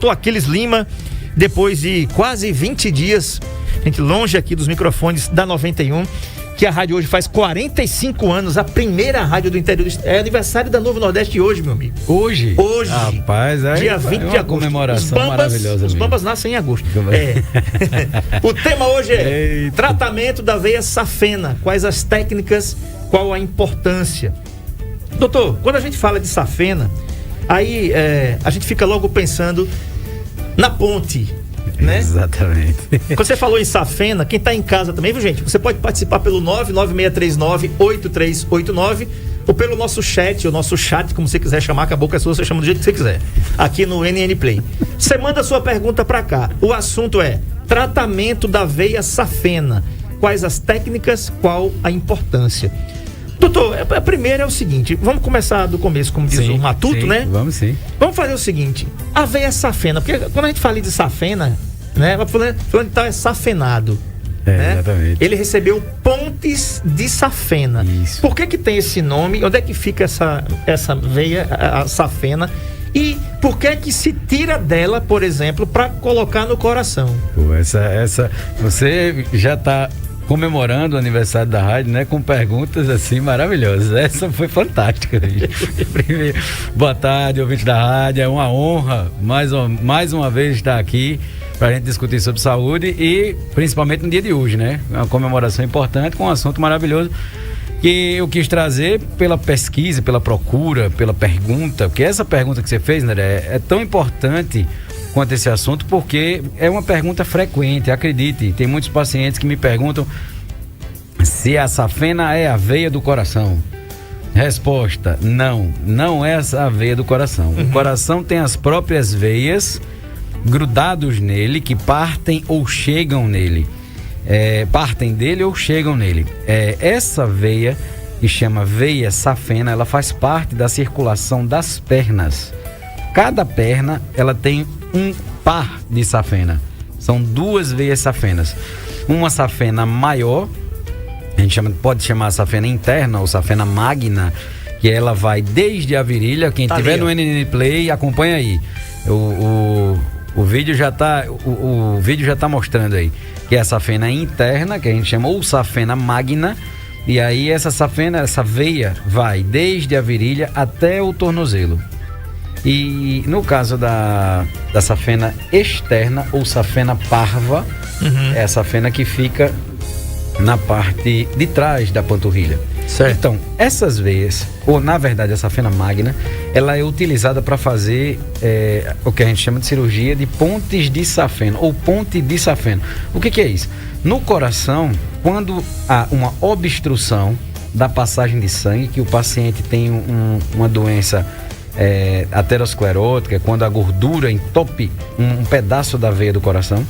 Sou Aquiles Lima, depois de quase 20 dias, gente, longe aqui dos microfones da 91, que a rádio hoje faz 45 anos, a primeira rádio do interior do estado. É aniversário da Novo Nordeste hoje, meu amigo. Hoje? Hoje. Rapaz, aí dia 20 de agosto. Comemoração maravilhosa. Os bambas nascem em agosto. O tema hoje é tratamento da veia safena. Quais as técnicas, qual a importância? Doutor, quando a gente fala de safena, aí a gente fica logo pensando na ponte, né? Exatamente. Quando você falou em safena, quem tá em casa também, viu, gente? Você pode participar pelo 99639-8389 ou pelo nosso chat, como você quiser chamar, que a boca é sua, você chama do jeito que você quiser. Aqui no NN Play. Você manda a sua pergunta pra cá. O assunto é tratamento da veia safena. Quais as técnicas, qual a importância? Doutor, a primeira é o seguinte, vamos começar do começo, como diz o Matuto, né? Vamos sim. Vamos fazer o seguinte, a veia safena, porque quando a gente fala de safena, né? Fulano de tal é safenado. Né? Exatamente. Ele recebeu pontes de safena. Isso. Por que tem esse nome? Onde é que fica essa veia, a safena? E por que se tira dela, por exemplo, para colocar no coração? Pô, essa você já tá comemorando o aniversário da rádio, né? Com perguntas assim maravilhosas. Essa foi fantástica. Primeiro, boa tarde, ouvinte da rádio. É uma honra mais uma vez estar aqui para a gente discutir sobre saúde e principalmente no dia de hoje, né? Uma comemoração importante com um assunto maravilhoso que eu quis trazer pela pesquisa, pela procura, pela pergunta, porque essa pergunta que você fez, né, é tão importante quanto esse assunto, porque é uma pergunta frequente, acredite, tem muitos pacientes que me perguntam se a safena é a veia do coração. Resposta, não é a veia do coração. O coração tem as próprias veias grudados nele, que partem ou chegam nele. Partem dele ou chegam nele. Essa veia, que chama veia safena, ela faz parte da circulação das pernas. Cada perna, ela tem um par de safena. São duas veias safenas. Uma safena maior, a gente pode chamar a safena interna ou safena magna, que ela vai desde a virilha. Quem tiver no NN Play, acompanha aí. O vídeo já tá mostrando aí que é a safena interna, que a gente chama ou safena magna. E aí essa veia vai desde a virilha até o tornozelo. E no caso da safena externa ou safena parva, é a safena que fica na parte de trás da panturrilha. Certo. Então, essas veias, ou na verdade a safena magna, ela é utilizada para fazer o que a gente chama de cirurgia de pontes de safena, ou ponte de safena. O que é isso? No coração, quando há uma obstrução da passagem de sangue, que o paciente tem uma doença aterosclerótica, quando a gordura entope um pedaço da veia do coração,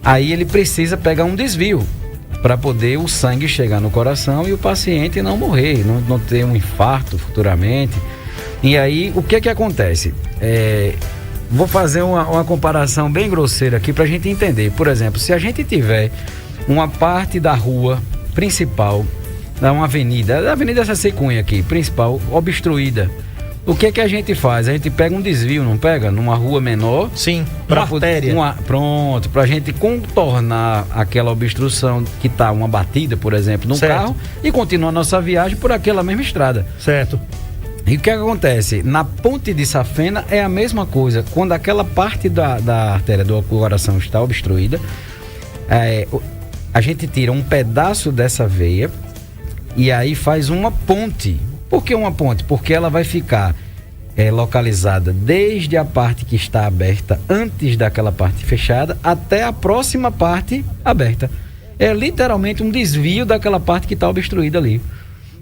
aí ele precisa pegar um desvio para poder o sangue chegar no coração e o paciente não morrer, não ter um infarto futuramente. E aí, o que acontece? Vou fazer uma comparação bem grosseira aqui para a gente entender. Por exemplo, se a gente tiver uma parte da rua principal, uma avenida, a Avenida Saci Cunha aqui, principal, obstruída, o que a gente faz? A gente pega um desvio, não pega? Numa rua menor. Sim, para artéria. Pronto, pra gente contornar aquela obstrução que tá uma batida, por exemplo, num carro e continuar a nossa viagem por aquela mesma estrada. Certo. E o que acontece? Na ponte de safena é a mesma coisa. Quando aquela parte da artéria do coração está obstruída, a gente tira um pedaço dessa veia e aí faz uma ponte. Por que uma ponte? Porque ela vai ficar localizada desde a parte que está aberta, antes daquela parte fechada, até a próxima parte aberta. É literalmente um desvio daquela parte que está obstruída ali.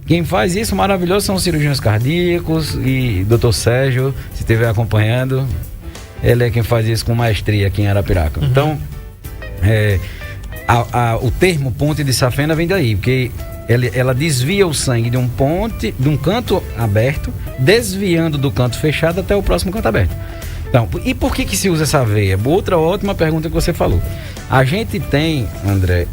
Quem faz isso maravilhoso são os cirurgiões cardíacos e Dr. Sérgio, se estiver acompanhando, ele é quem faz isso com maestria aqui em Arapiraca. Então, o termo ponte de safena vem daí, porque ela desvia o sangue de um canto aberto, desviando do canto fechado até o próximo canto aberto. Então, e por que se usa essa veia? Outra ótima pergunta que você falou. A gente tem, André,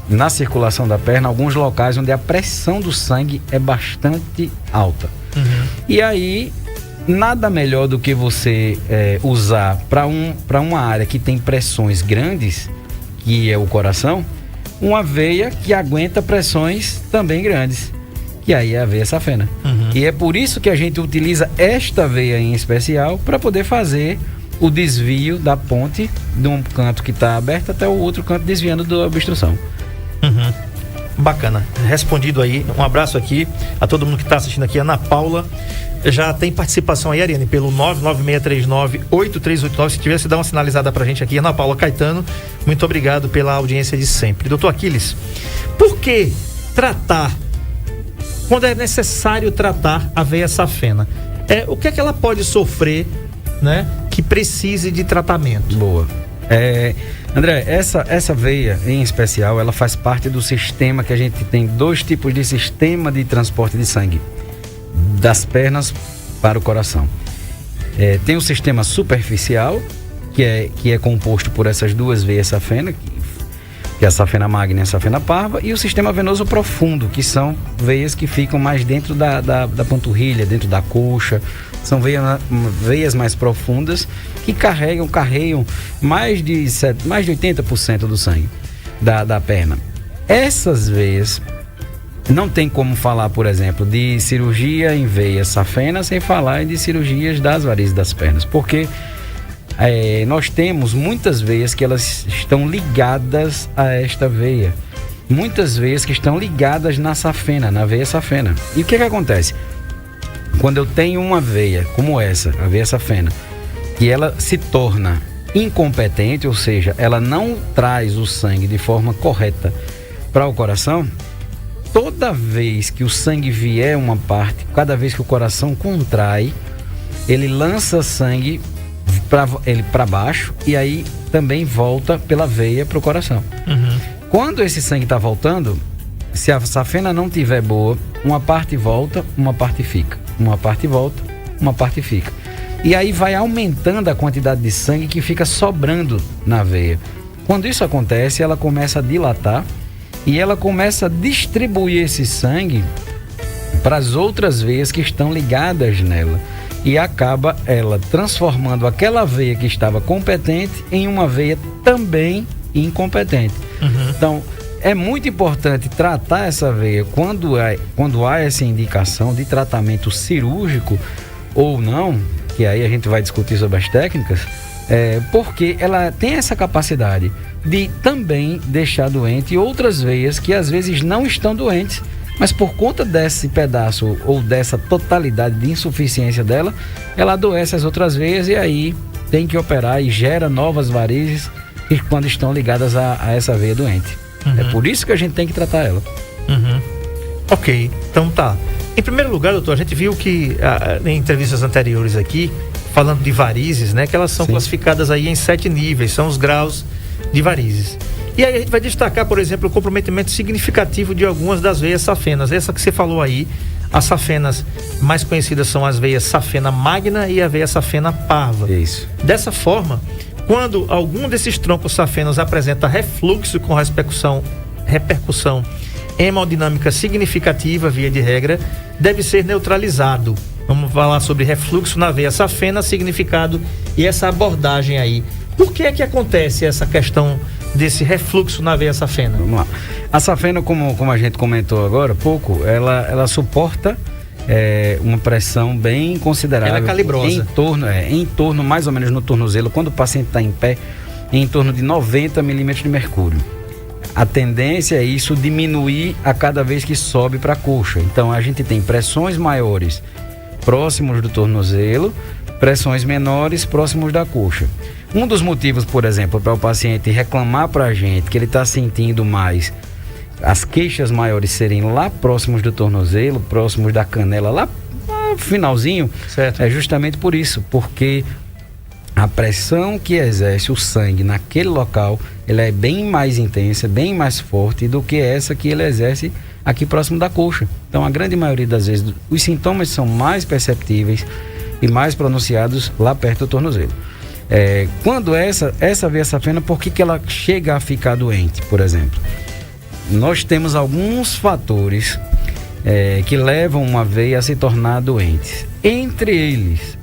na circulação da perna, alguns locais onde a pressão do sangue é bastante alta. E aí, nada melhor do que você usar para uma área que tem pressões grandes, que é o coração, uma veia que aguenta pressões também grandes, que aí é a veia safena. E é por isso que a gente utiliza esta veia em especial para poder fazer o desvio da ponte de um canto que está aberto até o outro canto, desviando da obstrução. Bacana, respondido aí. Um abraço aqui a todo mundo que está assistindo aqui. Ana Paula já tem participação aí, Ariane, pelo 99639-8389. Se tivesse, dá uma sinalizada pra gente aqui. Ana Paula Caetano, muito obrigado pela audiência de sempre. Doutor Aquiles, por que tratar, quando é necessário tratar a veia safena? O que é que ela pode sofrer, né, que precise de tratamento? Boa. André, essa veia em especial, ela faz parte do sistema que a gente tem 2 tipos de sistema de transporte de sangue, das pernas para o coração. Tem o sistema superficial, que é composto por essas 2 veias safena, que é a safena magna e a safena parva, e o sistema venoso profundo, que são veias que ficam mais dentro da panturrilha, dentro da coxa. São veias mais profundas que carregam mais de 80% do sangue da perna. Essas veias, não tem como falar, por exemplo, de cirurgia em veia safena sem falar de cirurgias das varizes das pernas, porque nós temos muitas veias que elas estão ligadas a esta veia, muitas veias que estão ligadas na veia safena. E o que acontece? Quando eu tenho uma veia como essa, a veia safena, que ela se torna incompetente, ou seja, ela não traz o sangue de forma correta para o coração, toda vez que o sangue vier uma parte, cada vez que o coração contrai, ele lança sangue para baixo e aí também volta pela veia para o coração. Quando esse sangue está voltando, se a safena não tiver boa, uma parte volta, uma parte fica. Uma parte volta, uma parte fica. E aí vai aumentando a quantidade de sangue que fica sobrando na veia. Quando isso acontece, ela começa a dilatar e ela começa a distribuir esse sangue para as outras veias que estão ligadas nela. E acaba ela transformando aquela veia que estava competente em uma veia também incompetente. Então, é muito importante tratar essa veia quando há essa indicação de tratamento cirúrgico ou não, que aí a gente vai discutir sobre as técnicas, porque ela tem essa capacidade de também deixar doente outras veias que às vezes não estão doentes, mas por conta desse pedaço ou dessa totalidade de insuficiência dela, ela adoece as outras veias e aí tem que operar e gera novas varizes quando estão ligadas a essa veia doente. É por isso que a gente tem que tratar ela. Ok, então tá. Em primeiro lugar, doutor, a gente viu que em entrevistas anteriores aqui, falando de varizes, né, que elas são classificadas aí em 7 níveis, são os graus de varizes. E aí a gente vai destacar, por exemplo, o comprometimento significativo de algumas das veias safenas. Essa que você falou aí, as safenas mais conhecidas são as veias safena magna e a veia safena parva. Isso. Dessa forma, quando algum desses troncos safenos apresenta refluxo com repercussão hemodinâmica significativa, via de regra, deve ser neutralizado. Vamos falar sobre refluxo na veia safena, significado e essa abordagem aí. Por que é que acontece essa questão desse refluxo na veia safena? Vamos lá. A safena, como a gente comentou agora há pouco, ela suporta uma pressão bem considerável. Ela é calibrosa. Em torno, mais ou menos no tornozelo, quando o paciente está em pé, em torno de 90 milímetros de mercúrio. A tendência é isso diminuir a cada vez que sobe para a coxa. Então a gente tem pressões maiores próximos do tornozelo, pressões menores próximos da coxa. Um dos motivos, por exemplo, para o paciente reclamar para a gente que ele está sentindo mais as queixas maiores serem lá próximos do tornozelo, próximos da canela, lá no finalzinho, certo, é justamente por isso, porque a pressão que exerce o sangue naquele local, ela é bem mais intensa, bem mais forte do que essa que ele exerce aqui próximo da coxa. Então, a grande maioria das vezes, os sintomas são mais perceptíveis e mais pronunciados lá perto do tornozelo. Quando essa veia safena, por que ela chega a ficar doente, por exemplo? Nós temos alguns fatores que levam uma veia a se tornar doente. entre eles,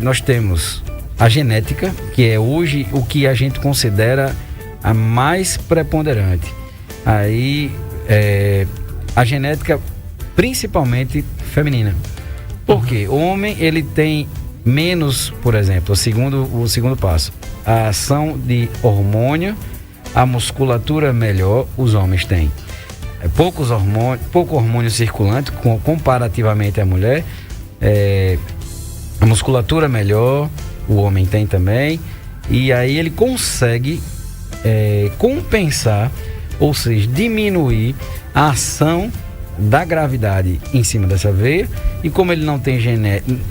nós temos a genética, que é hoje o que a gente considera a mais preponderante. Aí, a genética principalmente feminina. Por quê? O homem, ele tem menos, por exemplo, o segundo passo, a ação de hormônio, a musculatura melhor, os homens têm pouco hormônio circulante comparativamente à mulher, a musculatura melhor, o homem tem também, e aí ele consegue compensar, ou seja, diminuir a ação da gravidade em cima dessa veia, e como ele não tem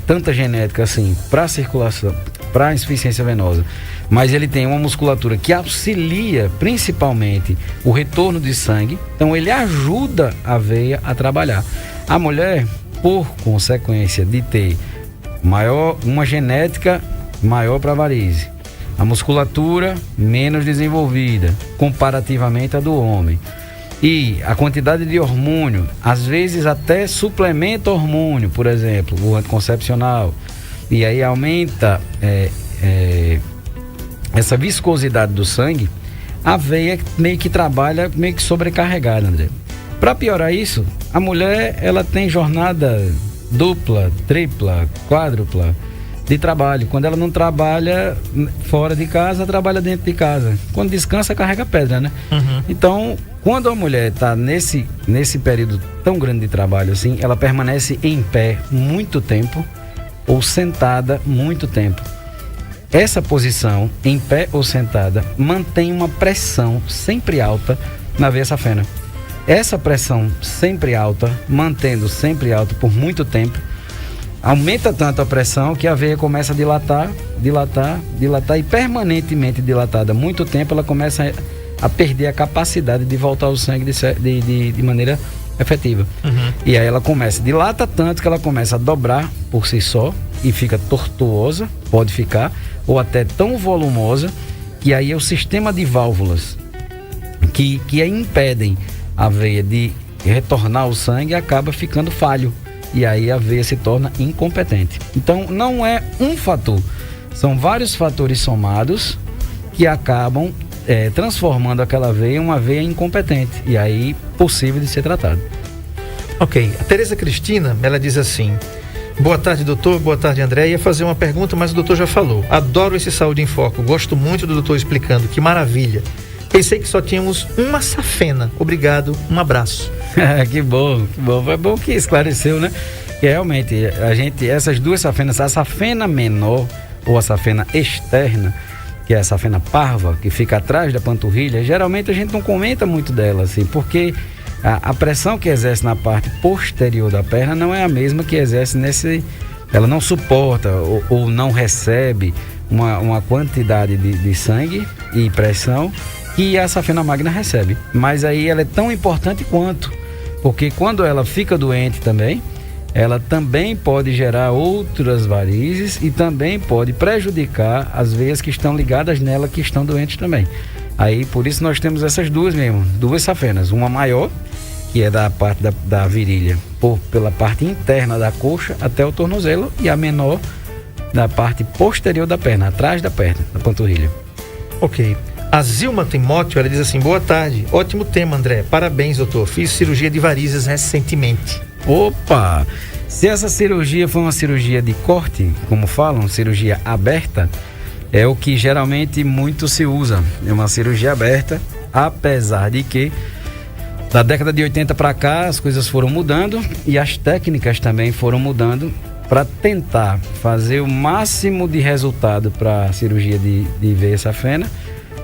tanta genética assim para circulação, para insuficiência venosa, mas ele tem uma musculatura que auxilia principalmente o retorno de sangue, então ele ajuda a veia a trabalhar. A mulher, por consequência de ter uma genética maior para varize, a musculatura menos desenvolvida comparativamente à do homem, e a quantidade de hormônio, às vezes até suplementa hormônio, por exemplo, o anticoncepcional, e aí aumenta essa viscosidade do sangue, a veia meio que trabalha meio que sobrecarregada, André. Para piorar isso, a mulher, ela tem jornada dupla, tripla, quádrupla de trabalho. Quando ela não trabalha fora de casa, trabalha dentro de casa. Quando descansa, carrega pedra, né? Uhum. Então, quando a mulher está nesse período tão grande de trabalho assim, ela permanece em pé muito tempo ou sentada muito tempo. Essa posição, em pé ou sentada, mantém uma pressão sempre alta na veia safena. Essa pressão sempre alta, mantendo sempre alta por muito tempo, aumenta tanto a pressão que a veia começa a dilatar e permanentemente dilatada. Muito tempo ela começa a perder a capacidade de voltar o sangue de maneira efetiva. Uhum. E aí ela dilata tanto que ela começa a dobrar por si só e fica tortuosa, pode ficar, ou até tão volumosa, que aí é o sistema de válvulas que impedem a veia de retornar o sangue, acaba ficando falho. E aí a veia se torna incompetente. Então não é um fator, são vários fatores somados que acabam transformando aquela veia em uma veia incompetente, e aí possível de ser tratado. Ok, a Tereza Cristina, ela diz assim: boa tarde, doutor, boa tarde, André. Ia fazer uma pergunta, mas o doutor já falou. Adoro esse Saúde em Foco, gosto muito do doutor explicando, que maravilha. Pensei que só tínhamos uma safena. Obrigado, um abraço. Que bom. Foi bom que esclareceu, né? Que realmente, essas duas safenas, a safena menor ou a safena externa, que é a safena parva, que fica atrás da panturrilha, geralmente a gente não comenta muito dela, assim, porque a pressão que exerce na parte posterior da perna não é a mesma que exerce ela não suporta ou não recebe uma quantidade de sangue e pressão que a safena magna recebe. Mas aí ela é tão importante quanto, porque quando ela fica doente também, ela também pode gerar outras varizes e também pode prejudicar as veias que estão ligadas nela, que estão doentes também. Aí por isso nós temos essas duas safenas, uma maior, que é da parte da virilha, pela parte interna da coxa até o tornozelo, e a menor da parte posterior da perna, atrás da perna, da panturrilha. Ok. A Zilma Timóteo, ela diz assim: boa tarde, ótimo tema, André, parabéns, doutor, fiz cirurgia de varizes recentemente. Opa, se essa cirurgia foi uma cirurgia de corte, como falam, cirurgia aberta, é o que geralmente muito se usa, é uma cirurgia aberta, apesar de que da década de 80 para cá as coisas foram mudando e as técnicas também foram mudando para tentar fazer o máximo de resultado para a cirurgia de veia safena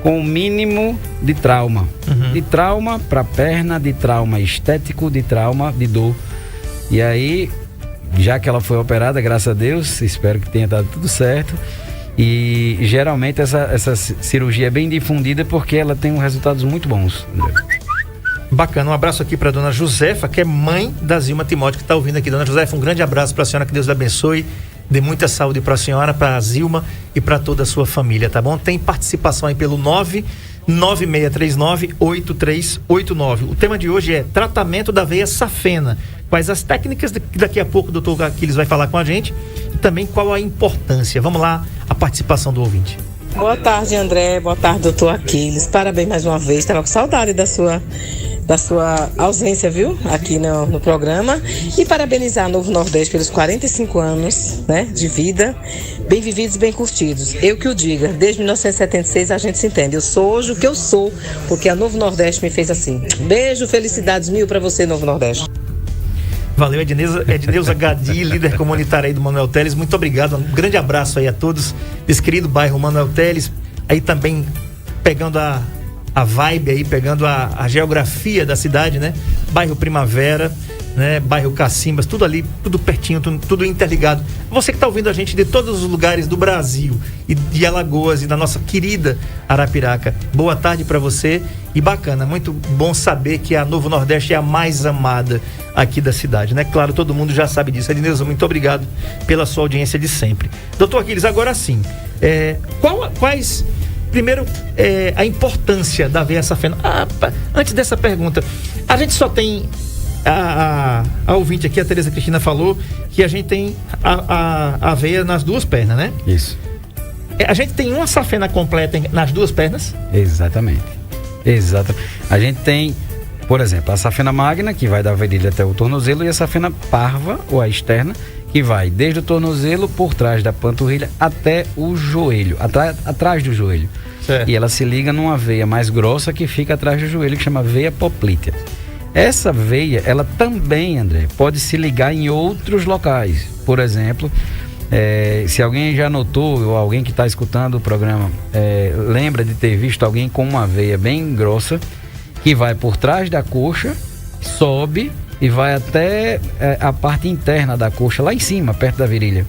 com o mínimo de trauma. Uhum. De trauma para a perna, de trauma estético, de trauma de dor. E aí, já que ela foi operada, graças a Deus, espero que tenha dado tudo certo. E geralmente essa cirurgia é bem difundida porque ela tem resultados muito bons. Bacana, um abraço aqui para dona Josefa, que é mãe da Zilma Timóteo, que está ouvindo aqui. Dona Josefa, um grande abraço para a senhora, que Deus lhe abençoe, dê muita saúde para a senhora, para a Zilma e para toda a sua família, tá bom? Tem participação aí pelo 9639-8389. O tema de hoje é tratamento da veia safena. Quais as técnicas que daqui a pouco o doutor Aquiles vai falar com a gente e também qual a importância. Vamos lá, a participação do ouvinte. Boa tarde, André. Boa tarde, doutor Aquiles. Parabéns mais uma vez. Estava com saudade da sua ausência, viu? Aqui no programa. E parabenizar a Novo Nordeste pelos 45 anos, né, de vida. Bem vividos, bem curtidos. Eu que o diga. Desde 1976 a gente se entende. Eu sou hoje o que eu sou, porque a Novo Nordeste me fez assim. Beijo, felicidades mil para você, Novo Nordeste. Valeu, Edneuza Gadi, líder comunitário aí do Manuel Teles. Muito obrigado, um grande abraço aí a todos desse querido bairro Manuel Teles. Aí também pegando a vibe aí, pegando a geografia da cidade, né? Bairro Primavera, né? Bairro Cacimbas, tudo ali, tudo pertinho, tudo interligado. Você que está ouvindo a gente de todos os lugares do Brasil e de Alagoas e da nossa querida Arapiraca, boa tarde para você e bacana, muito bom saber que a Novo Nordeste é a mais amada aqui da cidade, né? Claro, todo mundo já sabe disso. Edneuza, muito obrigado pela sua audiência de sempre. Doutor Aquiles, agora sim, quais... Primeiro, a importância da veia safena. Antes dessa pergunta, a gente só tem a ouvinte aqui, a Tereza Cristina falou que a gente tem a veia nas duas pernas, né? Isso. A gente tem uma safena completa nas duas pernas? Exatamente. A gente tem, por exemplo, a safena magna, que vai da virilha até o tornozelo, e a safena parva, ou a externa, que vai desde o tornozelo, por trás da panturrilha, até o joelho, atrás do joelho. Certo. E ela se liga numa veia mais grossa que fica atrás do joelho, que chama veia poplítea. Essa veia, ela também, André, pode se ligar em outros locais. Por exemplo, se alguém já notou, ou alguém que está escutando o programa, lembra de ter visto alguém com uma veia bem grossa, que vai por trás da coxa, sobe e vai até a parte interna da coxa, lá em cima, perto da virilha.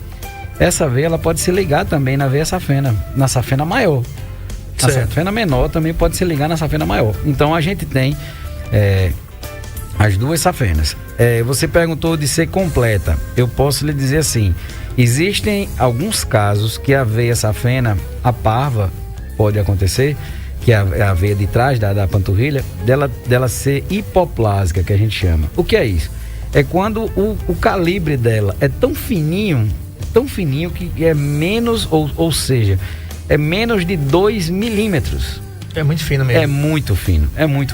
Essa veia, ela pode se ligar também na veia safena, na safena maior. A safena menor também pode se ligar na safena maior. Então a gente tem as duas safenas. Você perguntou de ser completa. Eu posso lhe dizer assim: existem alguns casos que a veia safena, a parva, pode acontecer, que é a veia de trás da panturrilha, dela ser hipoplásica, que a gente chama. O que é isso? É quando o calibre dela é tão fininho que é menos, ou seja, é menos de 2 milímetros. É muito fino mesmo. É muito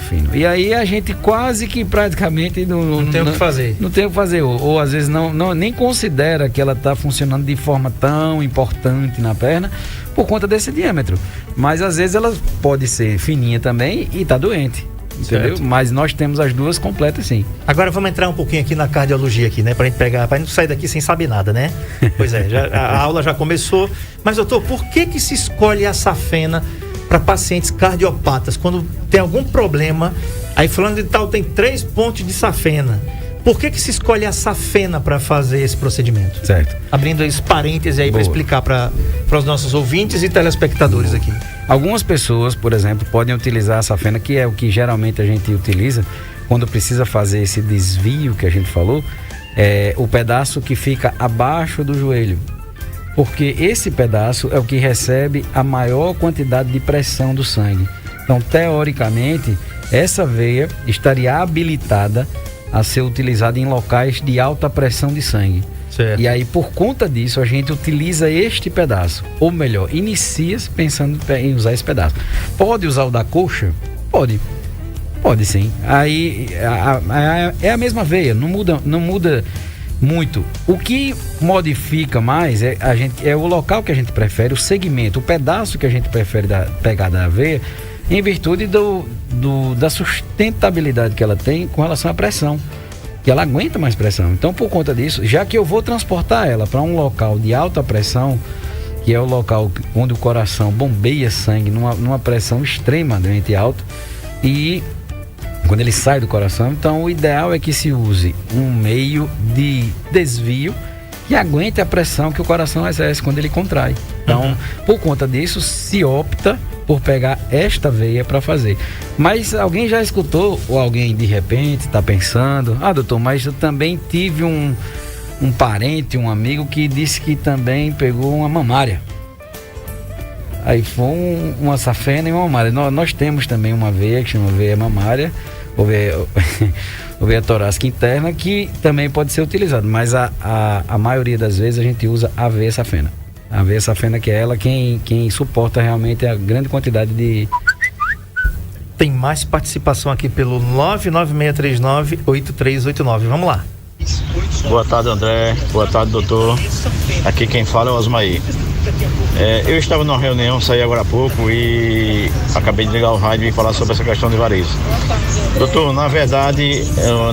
fino. E aí a gente quase que praticamente não tem o que fazer. Não tem o que fazer. Ou às vezes nem considera que ela está funcionando de forma tão importante na perna por conta desse diâmetro. Mas às vezes ela pode ser fininha também e tá doente. Entendeu? Certo. Mas nós temos as duas completas, sim. Agora vamos entrar um pouquinho aqui na cardiologia aqui, né? Pra gente não sair daqui sem saber nada, né? Pois é, a aula já começou. Mas, doutor, por que se escolhe a safena para pacientes cardiopatas? Quando tem algum problema, aí fulano de tal tem 3 pontos de safena. Por que se escolhe a safena para fazer esse procedimento? Certo. Abrindo esse parêntese aí para explicar para os nossos ouvintes e telespectadores aqui. Algumas pessoas, por exemplo, podem utilizar a safena, que é o que geralmente a gente utiliza quando precisa fazer esse desvio que a gente falou, o pedaço que fica abaixo do joelho. Porque esse pedaço é o que recebe a maior quantidade de pressão do sangue. Então, teoricamente, essa veia estaria habilitada a ser utilizada em locais de alta pressão de sangue. Certo. E aí, por conta disso, a gente utiliza este pedaço. Ou melhor, inicia-se pensando em usar esse pedaço. Pode usar o da coxa? Pode sim. Aí é a mesma veia, não muda muito. O que modifica mais é o local que a gente prefere, o segmento, o pedaço que a gente prefere pegar da veia, em virtude da sustentabilidade que ela tem com relação à pressão, que ela aguenta mais pressão. Então, por conta disso, já que eu vou transportar ela para um local de alta pressão, que é o local onde o coração bombeia sangue numa pressão extremamente alta, e quando ele sai do coração, então o ideal é que se use um meio de desvio que aguente a pressão que o coração exerce quando ele contrai. Então, por conta disso, se opta por pegar esta veia para fazer. Mas alguém já escutou, ou alguém de repente está pensando: doutor, mas eu também tive um parente, um amigo que disse que também pegou uma mamária. Aí foi uma safena e uma mamária. Nós temos também uma veia que chama veia mamária, ou veia torácica interna, que também pode ser utilizada, mas a maioria das vezes a gente usa a veia safena. A veia safena, que é ela quem suporta realmente a grande quantidade de... Tem mais participação aqui pelo 99639-8389. Vamos lá. Boa tarde, André. Boa tarde, doutor. Aqui quem fala é o Osmaí. Eu estava numa reunião, saí agora há pouco e acabei de ligar o rádio e falar sobre essa questão de varizes. Doutor, na verdade,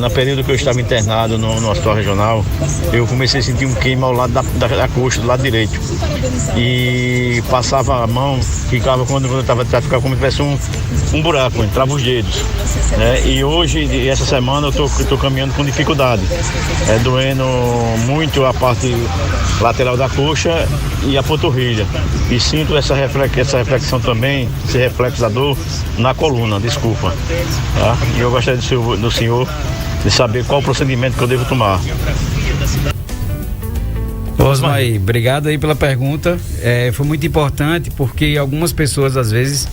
no período que eu estava internado no hospital regional, eu comecei a sentir um queima ao lado da coxa, do lado direito. E passava a mão, quando eu estava, ficava como se tivesse um buraco, entrava os dedos. Né? E hoje, essa semana, eu estou caminhando com dificuldade. Doendo muito a parte lateral da coxa e a panturrilha. E sinto essa reflexão também, esse reflexo da dor na coluna, desculpa. Tá? E eu gostaria do senhor de saber qual o procedimento que eu devo tomar. Osmaí, obrigado aí pela pergunta. Foi muito importante porque algumas pessoas às vezes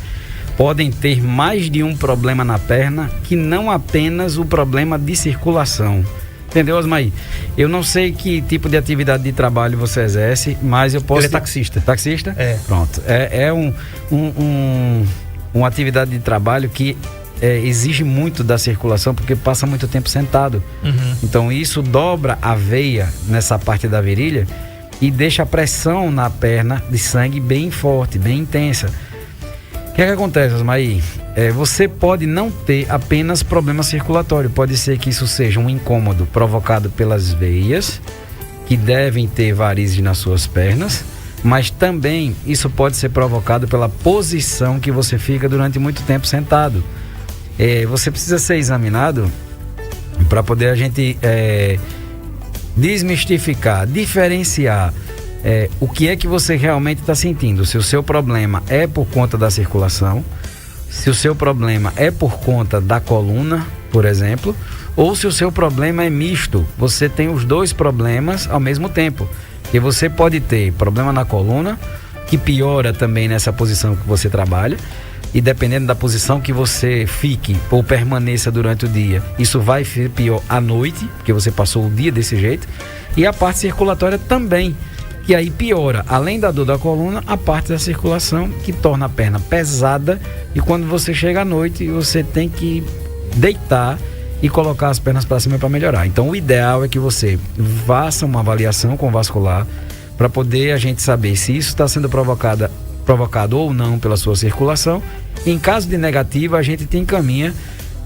podem ter mais de um problema na perna que não apenas o problema de circulação. Entendeu, Osmaí? Eu não sei que tipo de atividade de trabalho você exerce, mas eu posso... Ele é taxista. Taxista? É. Pronto. Uma atividade de trabalho que exige muito da circulação, porque passa muito tempo sentado. Uhum. Então isso dobra a veia nessa parte da virilha e deixa a pressão na perna de sangue bem forte, bem intensa. O que acontece, Osmaí? Você pode não ter apenas problema circulatório, pode ser que isso seja um incômodo provocado pelas veias, que devem ter varizes nas suas pernas, mas também isso pode ser provocado pela posição que você fica durante muito tempo sentado. Você precisa ser examinado para poder a gente desmistificar, diferenciar o que é que você realmente está sentindo. Se o seu problema é por conta da circulação, se o seu problema é por conta da coluna, por exemplo, ou se o seu problema é misto, você tem os dois problemas ao mesmo tempo. E você pode ter problema na coluna, que piora também nessa posição que você trabalha, e dependendo da posição que você fique ou permaneça durante o dia, isso vai ser pior à noite, porque você passou o dia desse jeito, e a parte circulatória também, que aí piora, além da dor da coluna, a parte da circulação, que torna a perna pesada, e quando você chega à noite, você tem que deitar e colocar as pernas para cima para melhorar. Então o ideal é que você faça uma avaliação com o vascular, para poder a gente saber se isso está sendo provocado ou não pela sua circulação. Em caso de negativa, a gente te encaminha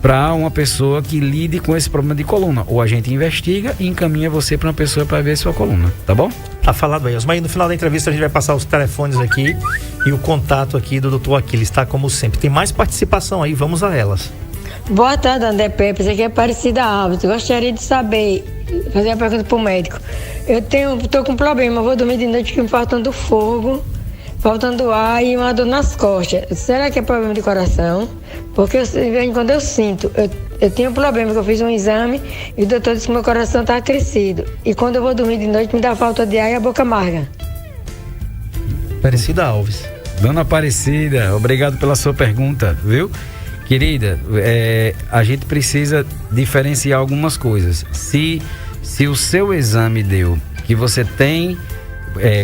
para uma pessoa que lide com esse problema de coluna, ou a gente investiga e encaminha você para uma pessoa para ver sua coluna, tá bom? Tá falado aí, Osmaí. No final da entrevista a gente vai passar os telefones aqui e o contato aqui do Dr. Aquiles, tá? Como sempre. Tem mais participação aí, vamos a elas. Boa tarde, André Pepe. Aqui é Aparecida Alves. Eu gostaria de saber, fazer uma pergunta pro médico. Tô com um problema, eu vou dormir de noite que me faltando fogo, faltando ar e uma dor nas costas. Será que é problema de coração? Porque quando eu sinto, eu tenho um problema, que eu fiz um exame e o doutor disse que meu coração tá crescido. E quando eu vou dormir de noite me dá falta de ar e a boca amarga. Aparecida Alves. Dona Aparecida, obrigado pela sua pergunta, viu? Querida, a gente precisa diferenciar algumas coisas. Se o seu exame deu que você tem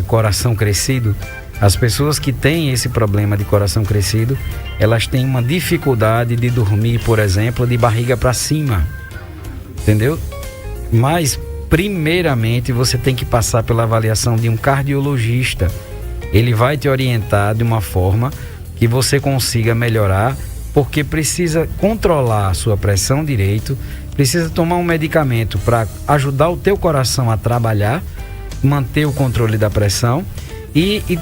coração crescido, as pessoas que têm esse problema de coração crescido, elas têm uma dificuldade de dormir, por exemplo, de barriga para cima, entendeu? Mas, primeiramente, você tem que passar pela avaliação de um cardiologista. Ele vai te orientar de uma forma que você consiga melhorar, porque precisa controlar a sua pressão direito, precisa tomar um medicamento para ajudar o teu coração a trabalhar, manter o controle da pressão.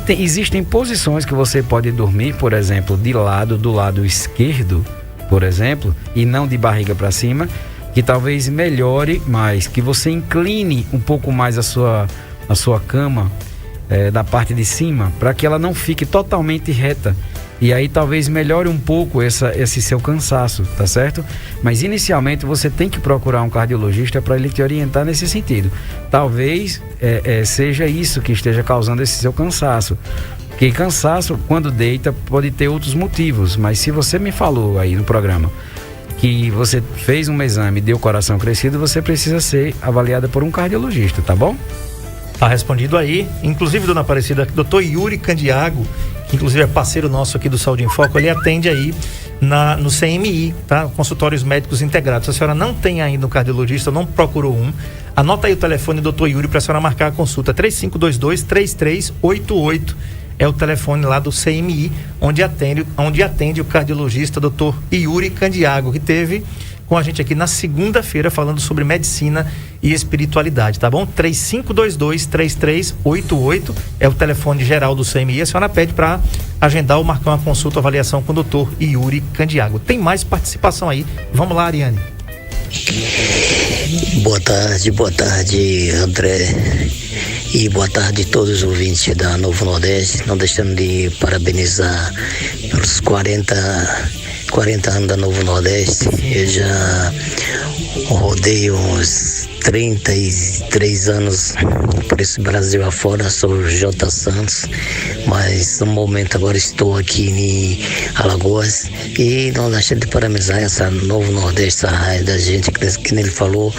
Existem posições que você pode dormir, por exemplo, do lado esquerdo, por exemplo, e não de barriga para cima, que talvez melhore mais, que você incline um pouco mais a sua cama da parte de cima, para que ela não fique totalmente reta. E aí talvez melhore um pouco esse seu cansaço, tá certo? Mas inicialmente você tem que procurar um cardiologista para ele te orientar nesse sentido. Talvez seja isso que esteja causando esse seu cansaço. Porque cansaço, quando deita, pode ter outros motivos. Mas se você me falou aí no programa que você fez um exame e deu coração crescido, você precisa ser avaliada por um cardiologista, tá bom? Tá respondido aí. Inclusive, dona Aparecida, doutor Yuri Candiago, que inclusive é parceiro nosso aqui do Saúde em Foco, ele atende aí no CMI, tá? Consultórios Médicos Integrados. Se a senhora não tem ainda um cardiologista, não procurou um, anota aí o telefone do doutor Yuri para a senhora marcar a consulta. 3522-3388 é o telefone lá do CMI, onde atende o cardiologista doutor Yuri Candiago, que teve com a gente aqui na segunda-feira falando sobre medicina e espiritualidade, tá bom? 3522-3388 é o telefone geral do CMI. A senhora pede para agendar ou marcar uma consulta, avaliação com o doutor Yuri Candiago. Tem mais participação aí. Vamos lá, Ariane. Boa tarde, André. E boa tarde a todos os ouvintes da Novo Nordeste. Não deixando de parabenizar pelos 40 anos da Novo Nordeste. Eu já rodei uns 33 anos por esse Brasil afora. Sou J. Santos, mas no momento agora estou aqui em Alagoas. E não deixando de parabenizar essa Novo Nordeste, essa raia da gente, que nem ele falou,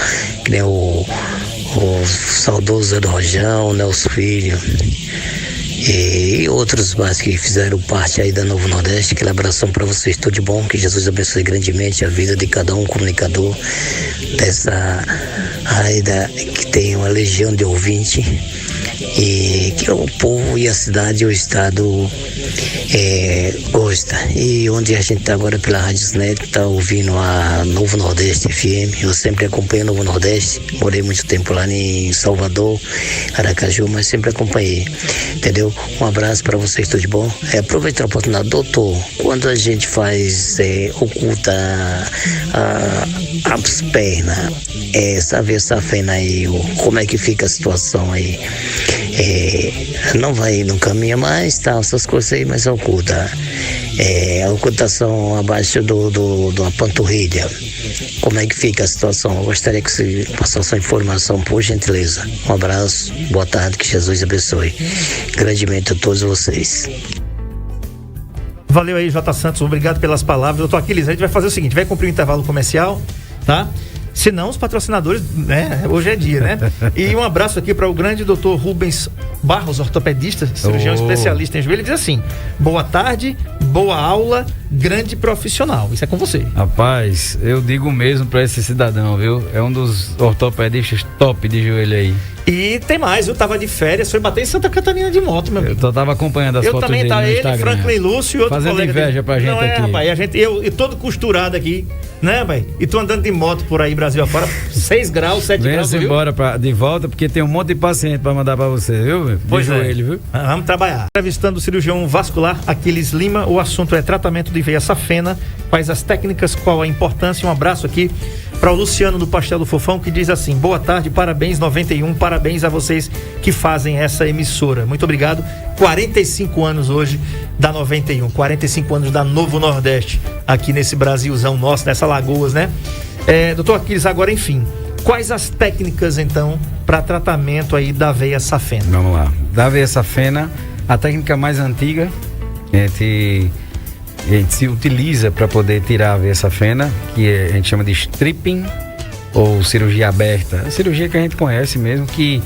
que nem o saudoso Zé do Rojão, Nelson Filho e outros mais que fizeram parte aí da Novo Nordeste. Aquele abração para vocês, tudo de bom, que Jesus abençoe grandemente a vida de cada um comunicador dessa área que tem uma legião de ouvinte, e que o povo e a cidade e o estado gosta. E onde a gente está agora pela Rádio Net, está ouvindo a Novo Nordeste FM. Eu sempre acompanho o Novo Nordeste, morei muito tempo lá em Salvador, Aracaju, mas sempre acompanhei, entendeu? Um abraço para vocês, tudo de bom. Aproveitando a oportunidade, doutor, quando a gente faz oculta as pernas, sabe essa fena aí, como é que fica a situação aí? Não caminha mais, tá, essas coisas aí, mas oculta. A ocultação abaixo da panturrilha, como é que fica a situação? Eu gostaria que você passasse essa informação, por gentileza. Um abraço, boa tarde, que Jesus abençoe grandemente a todos vocês. Valeu aí, J. Santos, obrigado pelas palavras. Doutor Aquiles, a gente vai fazer o seguinte, vai cumprir o intervalo comercial, tá? Se não, os patrocinadores, né? Hoje é dia, né? E um abraço aqui para o grande doutor Rubens Barros, ortopedista, cirurgião especialista em joelho. Ele diz assim: boa tarde, boa aula, grande profissional. Isso é com você. Rapaz, eu digo mesmo para esse cidadão, viu? É um dos ortopedistas top de joelho aí. E tem mais, eu tava de férias, foi bater em Santa Catarina de moto, meu amigo. Eu tava acompanhando as fotos dele no Instagram. Eu também, ele, Franklin Lúcio e outro fazendo colega inveja dele. pra gente. Não aqui. Rapaz, eu todo costurado aqui, né, pai? E tu andando de moto por aí, Brasil afora, 6 graus, 7 graus, Venha-se embora de volta, porque tem um monte de paciente pra mandar pra você, viu? Pois joelho, viu? Vamos trabalhar. Entrevistando o cirurgião vascular Aquiles Lima, o assunto é tratamento de veia safena, quais as técnicas, qual a importância. Um abraço aqui para o Luciano do Pastel do Fofão, que diz assim: boa tarde, parabéns 91, parabéns a vocês que fazem essa emissora. Muito obrigado. 45 anos hoje da 91, 45 anos da Novo Nordeste, aqui nesse Brasilzão nosso, nessa Lagoas, né? Doutor Aquiles, agora enfim, quais as técnicas então para tratamento aí da veia safena? Vamos lá. Da veia safena, a técnica mais antiga, a gente se utiliza para poder tirar a veia safena, que a gente chama de stripping ou cirurgia aberta. A cirurgia que a gente conhece mesmo, que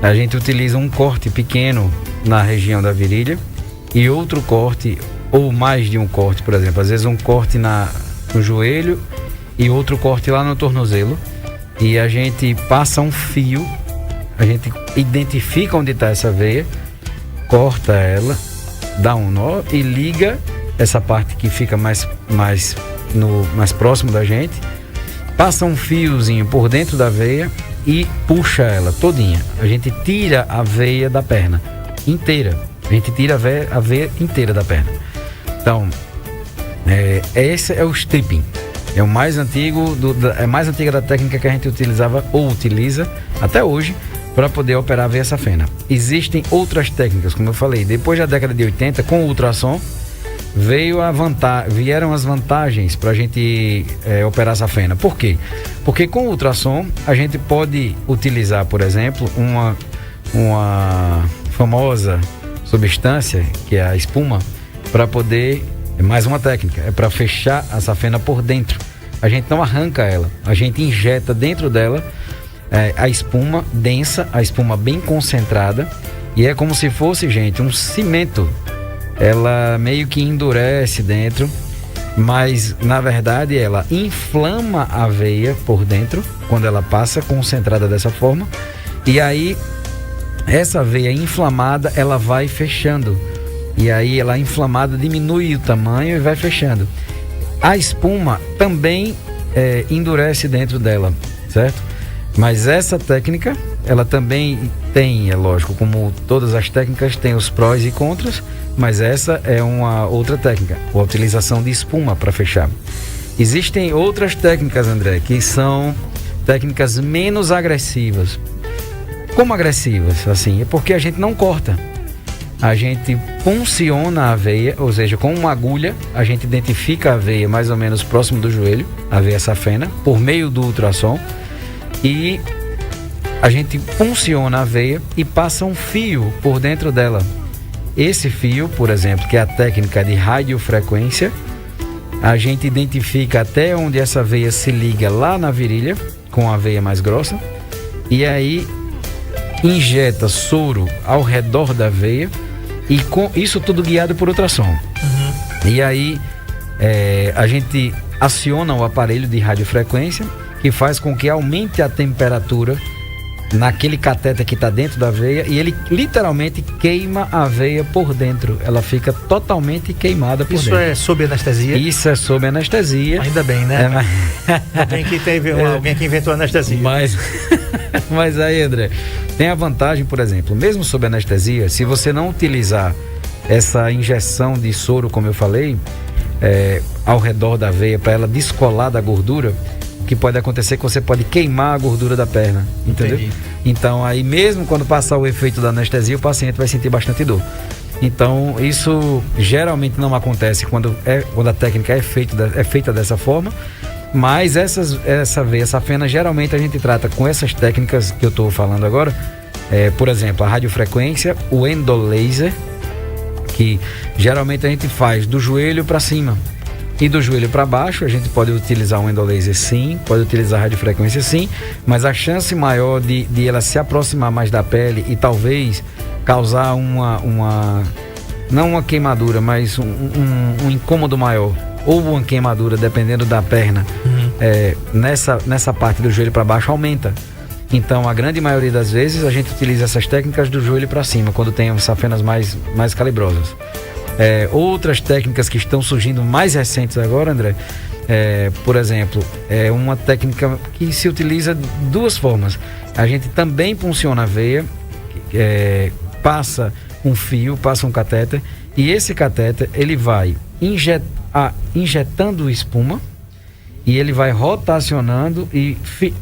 a gente utiliza um corte pequeno na região da virilha e outro corte, ou mais de um corte, por exemplo, às vezes um corte no joelho e outro corte lá no tornozelo, e a gente passa um fio, a gente identifica onde está essa veia, corta ela, dá um nó e liga essa parte que fica mais próximo da gente, passa um fiozinho por dentro da veia e puxa ela todinha. A gente tira a veia da perna inteira, a gente tira a veia inteira da perna. Então, esse é o stripping, é o mais antigo, é mais antiga da técnica que a gente utilizava ou utiliza até hoje para poder operar a veia safena. Existem outras técnicas, como eu falei, depois da década de 80, com o ultrassom, vieram as vantagens para a gente operar a safena. Por quê? Porque com o ultrassom a gente pode utilizar, por exemplo, uma famosa substância, que é a espuma, para poder, é mais uma técnica, é para fechar a safena por dentro. A gente não arranca ela, a gente injeta dentro dela a espuma densa, a espuma bem concentrada, e é como se fosse, gente, um cimento. Ela meio que endurece dentro, mas na verdade ela inflama a veia por dentro quando ela passa concentrada dessa forma, e aí essa veia inflamada ela vai fechando, e aí ela inflamada diminui o tamanho e vai fechando. A espuma também endurece dentro dela, certo? Mas essa técnica ela também tem, é lógico, como todas as técnicas tem os prós e contras, mas essa é uma outra técnica, a utilização de espuma para fechar. Existem outras técnicas, André, que são técnicas menos agressivas. Como agressivas? Assim, é porque a gente não corta. A gente punciona a veia, ou seja, com uma agulha, a gente identifica a veia mais ou menos próximo do joelho, a veia safena, por meio do ultrassom, e a gente punciona a veia e passa um fio por dentro dela. Esse fio, por exemplo, que é a técnica de radiofrequência, a gente identifica até onde essa veia se liga lá na virilha, com a veia mais grossa, e aí injeta soro ao redor da veia, e com isso tudo guiado por ultrassom. E aí a gente aciona o aparelho de radiofrequência, que faz com que aumente a temperatura naquele catéter que está dentro da veia, e ele literalmente queima a veia por dentro. Ela fica totalmente queimada por dentro. Isso é sob anestesia? Isso é sob anestesia. Ainda bem, né? Ainda bem que teve alguém que inventou anestesia. Mas aí, André, tem a vantagem, por exemplo, mesmo sob anestesia, se você não utilizar essa injeção de soro, como eu falei, ao redor da veia, para ela descolar da gordura, o que pode acontecer é que você pode queimar a gordura da perna, entendeu? Entendi. Então aí mesmo quando passar o efeito da anestesia, o paciente vai sentir bastante dor. Então isso geralmente não acontece quando a técnica é feita dessa forma, mas essa veia safena geralmente a gente trata com essas técnicas que eu estou falando agora, por exemplo, a radiofrequência, o endolaser, que geralmente a gente faz do joelho para cima. E do joelho para baixo, a gente pode utilizar um endolaser sim, pode utilizar radiofrequência sim, mas a chance maior de ela se aproximar mais da pele e talvez causar não uma queimadura, mas um incômodo maior, ou uma queimadura, dependendo da perna, nessa parte do joelho para baixo aumenta. Então, a grande maioria das vezes, a gente utiliza essas técnicas do joelho para cima, quando tem safenas mais calibrosas. Outras técnicas que estão surgindo mais recentes agora, André, por exemplo, é uma técnica que se utiliza de duas formas. A gente também punciona a veia, passa um fio, passa um catéter, e esse catéter ele vai injetando espuma, e ele vai rotacionando e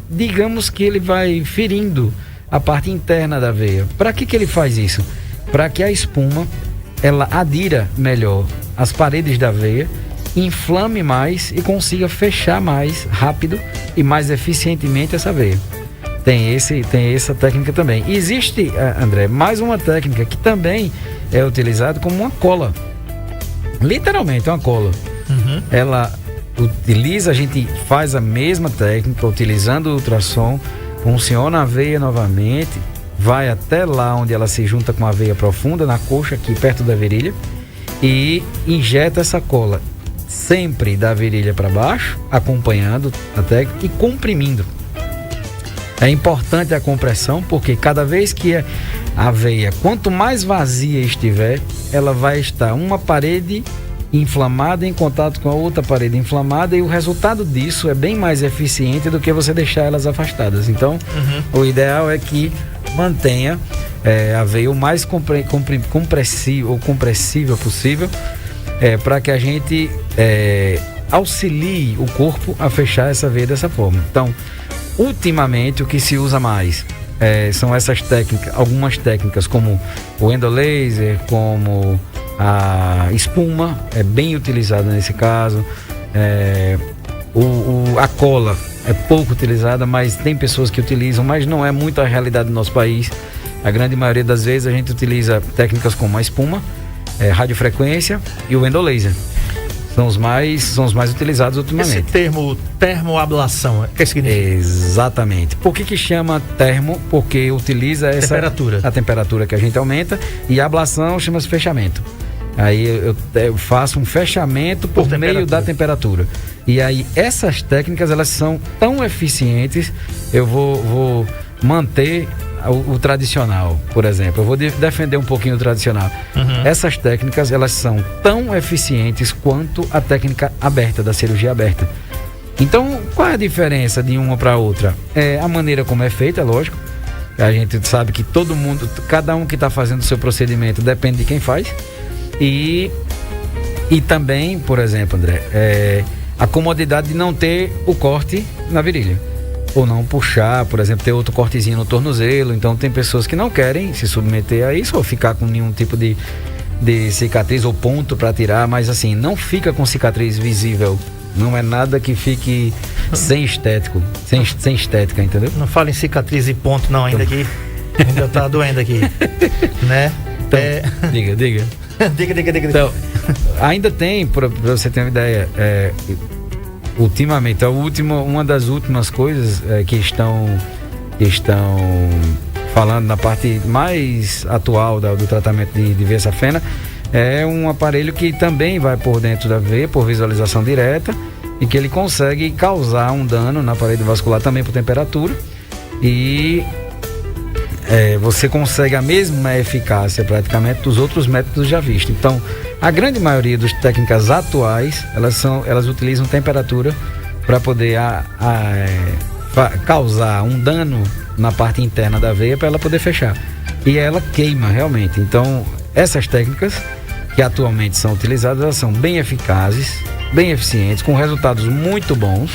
digamos que ele vai ferindo a parte interna da veia. Para que ele faz isso? Para que a espuma ela adira melhor às paredes da veia, inflame mais e consiga fechar mais rápido e mais eficientemente essa veia. Tem essa técnica também. E existe, André, mais uma técnica que também é utilizada como uma cola. Literalmente uma cola. Ela a gente faz a mesma técnica utilizando o ultrassom, funciona a veia novamente, vai até lá onde ela se junta com a veia profunda, na coxa, aqui perto da virilha, e injeta essa cola sempre da virilha para baixo, acompanhando a técnica e comprimindo. É importante a compressão, porque cada vez que a veia, quanto mais vazia estiver, ela vai estar uma parede inflamada em contato com a outra parede inflamada, e o resultado disso é bem mais eficiente do que você deixar elas afastadas. Então, o ideal é que mantenha a veia o mais compressível possível, para que a gente auxilie o corpo a fechar essa veia dessa forma. Então, ultimamente o que se usa mais são essas técnicas, algumas técnicas como o endolaser, como a espuma, é bem utilizada nesse caso, a cola é pouco utilizada, mas tem pessoas que utilizam, mas não é muito a realidade do nosso país. A grande maioria das vezes a gente utiliza técnicas como a espuma, radiofrequência e o endolaser. São os mais utilizados ultimamente. Esse termo termoablação, o que significa? Exatamente. Por que chama termo? Porque utiliza a temperatura que a gente aumenta, e a ablação chama-se fechamento. Aí eu faço um fechamento por meio da temperatura. E aí essas técnicas, elas são tão eficientes, eu vou manter o tradicional, por exemplo. Eu vou defender um pouquinho o tradicional. Essas técnicas, elas são tão eficientes quanto a técnica aberta, da cirurgia aberta. Então, qual é a diferença de uma para outra? É a maneira como é feita, lógico. A gente sabe que cada um que está fazendo o seu procedimento depende de quem faz. E também, por exemplo, André, a comodidade de não ter o corte na virilha. Ou não puxar, por exemplo, ter outro cortezinho no tornozelo. Então tem pessoas que não querem se submeter a isso ou ficar com nenhum tipo de cicatriz ou ponto para tirar, mas assim, não fica com cicatriz visível. Não é nada que fique sem estética, entendeu? Não fala em cicatriz e ponto não, ainda aqui. Ainda tá doendo aqui, né? Então, diga. diga. Então, ainda tem, para você ter uma ideia, ultimamente, uma das últimas coisas que estão falando na parte mais atual do tratamento de veia safena, é um aparelho que também vai por dentro da veia, por visualização direta, e que ele consegue causar um dano na parede vascular também por temperatura, e você consegue a mesma eficácia praticamente dos outros métodos já vistos. Então, a grande maioria das técnicas atuais, elas utilizam temperatura para poder causar um dano na parte interna da veia para ela poder fechar. E ela queima realmente. Então, essas técnicas que atualmente são utilizadas, elas são bem eficazes, bem eficientes, com resultados muito bons,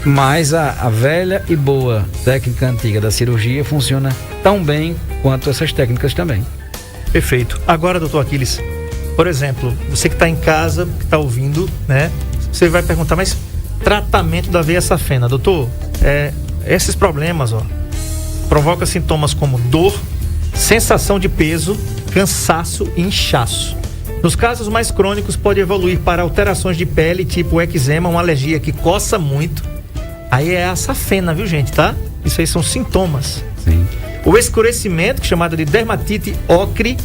mas a velha e boa técnica antiga da cirurgia funciona tão bem quanto essas técnicas também. Perfeito. Agora, doutor Aquiles, por exemplo, você que está em casa, que está ouvindo, né? Você vai perguntar, mas tratamento da veia safena, doutor, esses problemas, provoca sintomas como dor, sensação de peso, cansaço e inchaço. Nos casos mais crônicos, pode evoluir para alterações de pele, tipo eczema, uma alergia que coça muito. Aí é a safena, viu, gente, tá? Isso aí são sintomas. Sim. O escurecimento, que é chamado de dermatite ocre,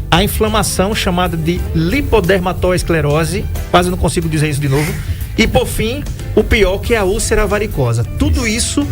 a inflamação, chamada de lipodermatoesclerose, quase não consigo dizer isso de novo, e por fim, o pior, que é a úlcera varicosa. Tudo isso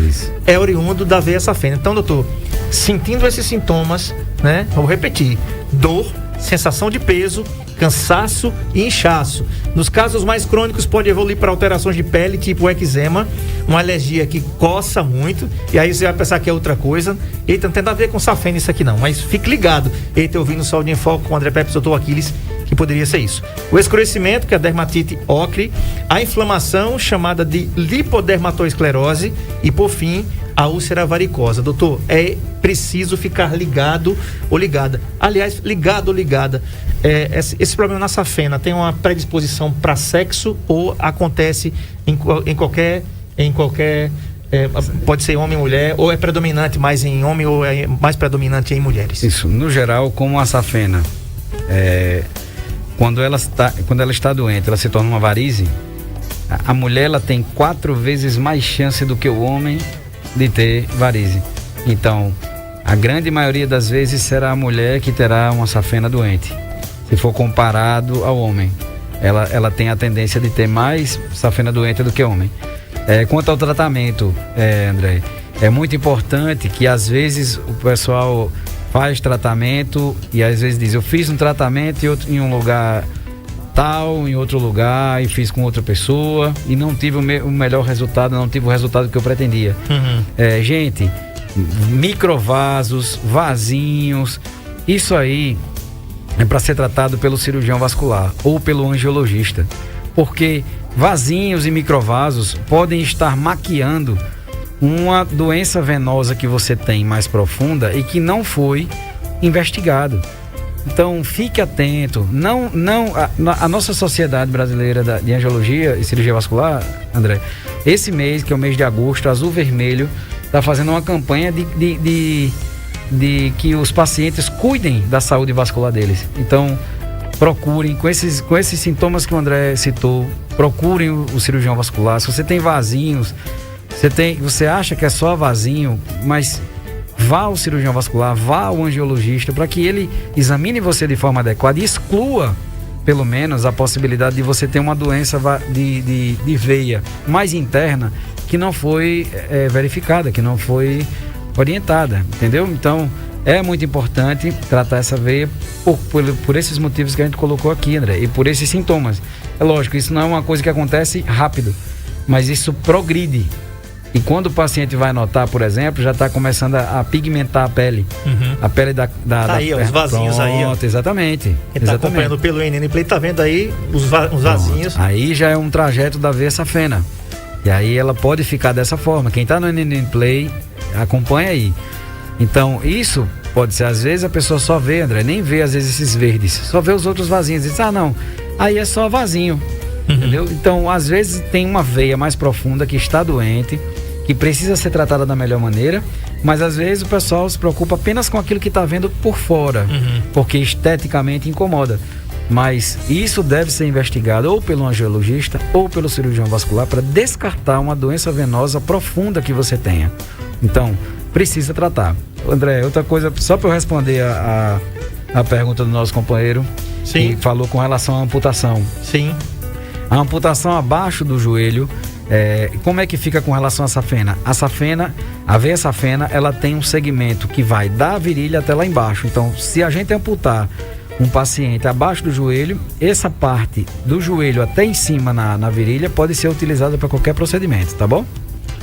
é oriundo da veia safena. Então, doutor, sentindo esses sintomas, né, vou repetir: dor, sensação de peso, cansaço e inchaço. Nos casos mais crônicos, pode evoluir para alterações de pele, tipo eczema, uma alergia que coça muito, e aí você vai pensar que é outra coisa. Eita, não tem nada a ver com safena isso aqui não, mas fique ligado. Eita, ouvindo o Saúde em Foco com o André Pepe, doutor Aquiles, que poderia ser isso. O escurecimento, que é a dermatite ocre, a inflamação, chamada de lipodermatoesclerose, e por fim, a úlcera varicosa. Doutor, é preciso ficar ligado ou ligada. Aliás, ligado ou ligada. Esse problema na safena tem uma predisposição para sexo ou acontece em qualquer pode ser homem e mulher, ou é predominante mais em homem ou é mais predominante em mulheres? Isso, no geral, como a safena, quando ela está doente, ela se torna uma varize, a mulher ela tem 4 vezes mais chance do que o homem de ter varize. Então, a grande maioria das vezes será a mulher que terá uma safena doente. Se for comparado ao homem, ela tem a tendência de ter mais safena doente do que homem. Quanto ao tratamento, André, é muito importante que às vezes o pessoal faz tratamento e às vezes diz: eu fiz um tratamento em um lugar tal, em outro lugar, e fiz com outra pessoa e não tive o melhor resultado, não tive o resultado que eu pretendia. Gente, microvasos, vasinhos, isso aí é para ser tratado pelo cirurgião vascular ou pelo angiologista, porque vasinhos e microvasos podem estar maquiando uma doença venosa que você tem mais profunda e que não foi investigado. Então, fique atento. A nossa sociedade brasileira de angiologia e cirurgia vascular, André, esse mês, que é o mês de agosto, Azul Vermelho, está fazendo uma campanha de que os pacientes cuidem da saúde vascular deles. Então, procurem, com esses sintomas que o André citou, procurem o cirurgião vascular. Se você tem vasinhos, você acha que é só vasinho, mas vá ao cirurgião vascular, vá ao angiologista, para que ele examine você de forma adequada e exclua, pelo menos, a possibilidade de você ter uma doença de veia mais interna que não foi verificada, que não foi orientada, entendeu? Então, é muito importante tratar essa veia por esses motivos que a gente colocou aqui, André, e por esses sintomas. É lógico, isso não é uma coisa que acontece rápido, mas isso progride. E quando o paciente vai notar, por exemplo, já está começando a pigmentar a pele. Uhum. A pele da aí, ó, os vasinhos. Pronto, aí, ó. Exatamente. Quem está acompanhando pelo NN Play tá vendo aí os vasinhos. Aí já é um trajeto da veia safena. E aí ela pode ficar dessa forma. Quem está no NN Play, acompanha aí. Então, isso pode ser, às vezes, a pessoa só vê, André, nem vê, às vezes, esses verdes. Só vê os outros vasinhos. Diz, não, aí é só vasinho. Uhum. Entendeu? Então, às vezes, tem uma veia mais profunda que está doente, que precisa ser tratada da melhor maneira, mas às vezes o pessoal se preocupa apenas com aquilo que está vendo por fora, porque esteticamente incomoda. Mas isso deve ser investigado ou pelo angiologista ou pelo cirurgião vascular para descartar uma doença venosa profunda que você tenha. Então, precisa tratar. André, outra coisa, só para eu responder a pergunta do nosso companheiro, que falou com relação à amputação. Sim. A amputação abaixo do joelho, como é que fica com relação à safena? A veia safena, ela tem um segmento que vai da virilha até lá embaixo. Então, se a gente amputar um paciente abaixo do joelho, essa parte do joelho até em cima na virilha pode ser utilizada para qualquer procedimento, tá bom?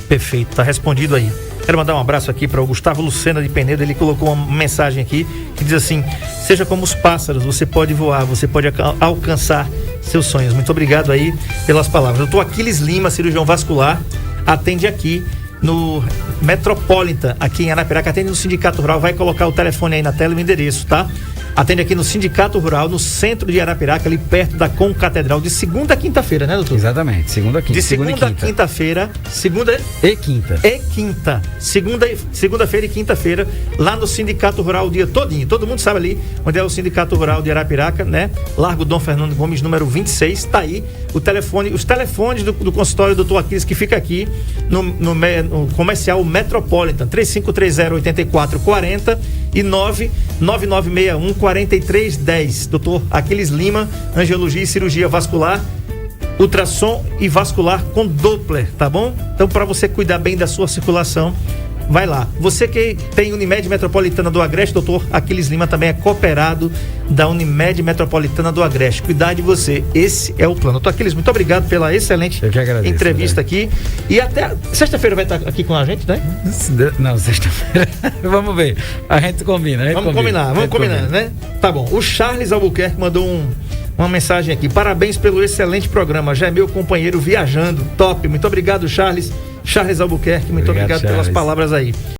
Perfeito, tá respondido aí. Quero mandar um abraço aqui para o Gustavo Lucena de Penedo. Ele colocou uma mensagem aqui que diz assim: seja como os pássaros, você pode voar, você pode alcançar seus sonhos. Muito obrigado aí pelas palavras. Doutor Aquiles Lima, cirurgião vascular, atende aqui no Metropolitan, aqui em Arapiraca, atende no Sindicato Rural. Vai colocar o telefone aí na tela e o endereço, tá? Atende aqui no Sindicato Rural, no centro de Arapiraca, ali perto da Concatedral, de segunda a quinta-feira, né, doutor? Exatamente, segunda a quinta. De segunda a quinta-feira, segunda e quinta. Segunda-feira e quinta-feira, lá no Sindicato Rural, o dia todinho. Todo mundo sabe ali onde é o Sindicato Rural de Arapiraca, né? Largo Dom Fernando Gomes, número 26, tá aí o telefone, os telefones do consultório do doutor Aquiles, que fica aqui no comercial Metropolitan, 3530-8440 e 99961-4310. Doutor Aquiles Lima, angiologia e cirurgia vascular, ultrassom e vascular com Doppler, tá bom? Então, para você cuidar bem da sua circulação, vai lá. Você que tem Unimed Metropolitana do Agreste, doutor Aquiles Lima também é cooperado da Unimed Metropolitana do Agreste. Cuidar de você, esse é o plano. Doutor Aquiles, muito obrigado pela excelente entrevista, né? Aqui. E até sexta-feira vai estar aqui com a gente, né? Não, sexta-feira. Vamos ver. A gente combina. Vamos combinar, né? Tá bom. O Charles Albuquerque mandou uma mensagem aqui. Parabéns pelo excelente programa. Já é meu companheiro viajando. Top. Muito obrigado, Charles Albuquerque. Muito obrigado pelas palavras aí.